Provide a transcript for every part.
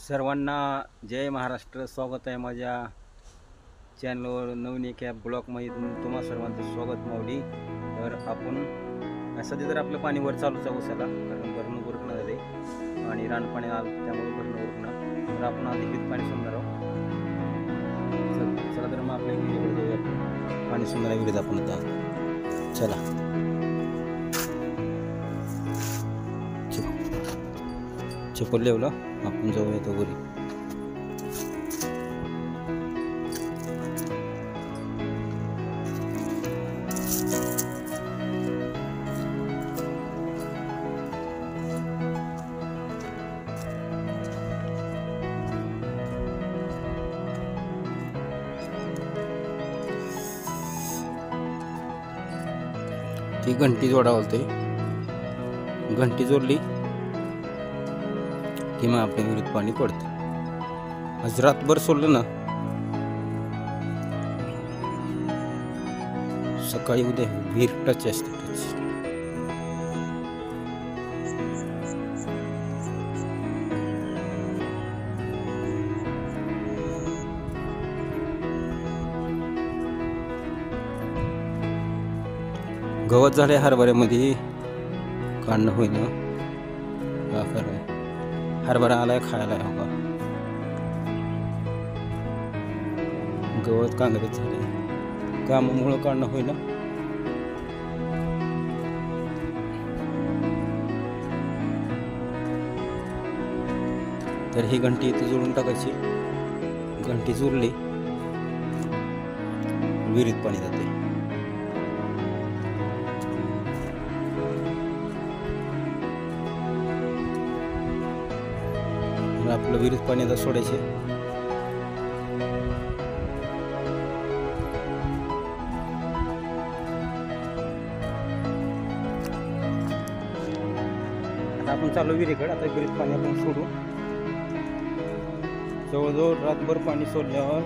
सर्वांना जय महाराष्ट्र. स्वागत आहे माझ्या चॅनलवर. नवीन एका ब्लॉगमध्ये तुम्हा सर्वांचं स्वागत माऊली. तर आपण सध्या तर आपलं पाणी वर चालूच आहे उसाला, कारण भरणं उरकणं झाले आणि रानपाणी आलं त्यामुळे भरणं उरकणं. तर आपण आता विहिरीत पाणी सोडणार आहोत. चला तर मग आपल्या विहिरीकडे जाऊया. आपण पाणी सोडणार विहिरीत आपण आता. चला चप्पल लेवला आपण जाऊया तो घरी. ती घंटी जोडावं होते. घंटी जोडली की मग आपल्या विहिरीत पाणी पडतं. आज रातभर सोडलं ना, सकाळी उद्या विहीर टच असते. टच गवत झाले हरभऱ्यामध्ये, काढणं होईना. का खरं हरभरा आलाय खायला. हो का, गवत कांगरेच झाले, कामामुळं काढणं होईना. तर ही घंटी इथे जोडून टाकायची. घंटी जोडली विहिरीत पाणी जाते. आपलं विहिरीत पाणी आता सोडायचे. आता आपण चालू विहिरीकडे. आता विहिरीत पाणी आपण सोडू. जवळजवळ रातभर पाणी सोडल्यावर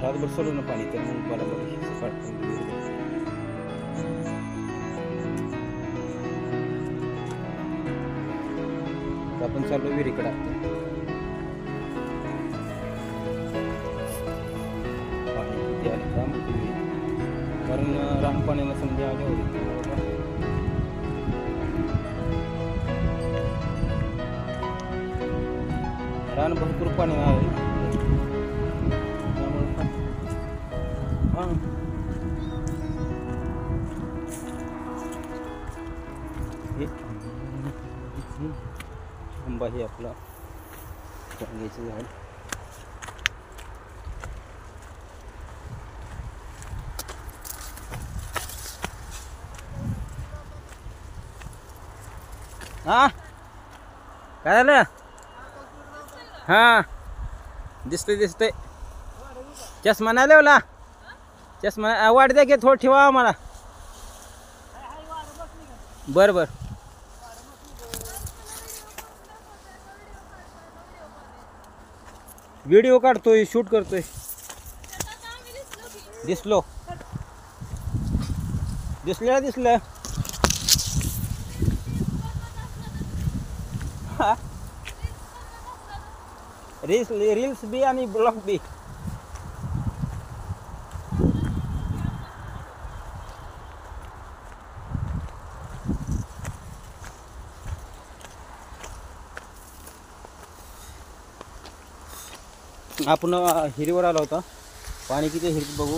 रातभर सोडू ना पाणी, तर मग बरोबर आपण चालू विहिरीकडे. पाणी किती आले का म्हणते, कारण रानपाण्याला समजा आले होते. रान भरपूर पाणी आहे त्यामुळे आंबा हे आपला वांग्याचं झाड. हा काय झालं? हा दिसतंय. चष्मा नाही लावला. चष्मा वाट द्या की थोडं ठेवा आम्हाला. बरं बरं. व्हिडिओ काढतोय, शूट करतोय. दिसलं. रील्स बी आणि ब्लॉग बी. आपण हिरीवर आलो होता. पाणी किती हिरीत बघू.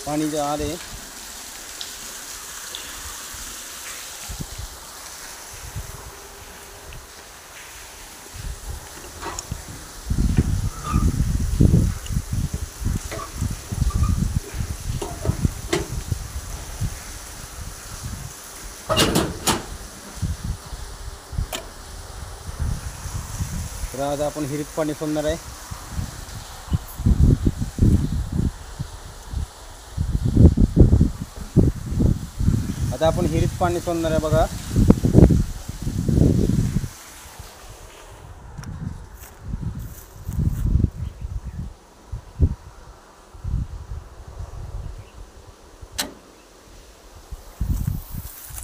पाणी जे आले तर आज आपण हिरीत पाणी सोडणार आहे. आता आपण हिरीत पाणी सोडणार आहे बघा.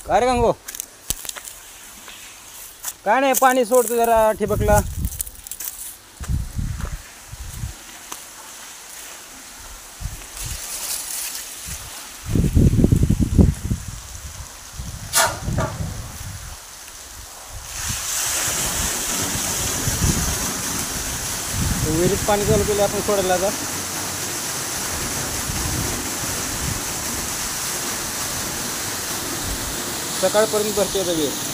काय रे गंगो, काय नाही पाणी सोडतो जरा ठिबकला. विहिरीत पाणी चालू केलं आपण सोडायला आता. सकाळपर्यंत भरते आता विहीर.